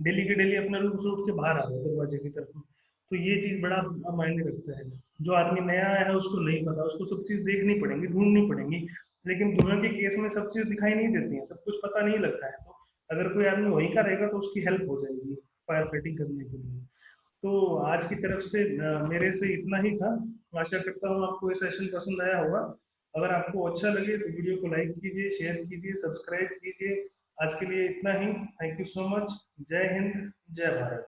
डेली की डेली अपने रूम से उठ के बाहर आ रहे हो दरवाजे की तरफ। तो ये चीज बड़ा मायने रखता है। जो आदमी नया आया है उसको नहीं पता, उसको सब चीज देखनी पड़ेंगी, ढूंढनी पड़ेंगी। लेकिन धुआं के केस में सब चीज दिखाई नहीं देती है, सब कुछ पता नहीं लगता है। तो अगर कोई आदमी वहीं का रहेगा तो उसकी हेल्प हो जाएगी फायर फाइटिंग करने के लिए। तो आज की तरफ से मेरे से इतना ही था। आशा करता हूँ आपको ये सेशन पसंद आया होगा। अगर आपको अच्छा लगे तो वीडियो को लाइक कीजिए, शेयर कीजिए, सब्सक्राइब कीजिए। आज के लिए इतना ही। Thank you so much. जय हिंद, जय भारत।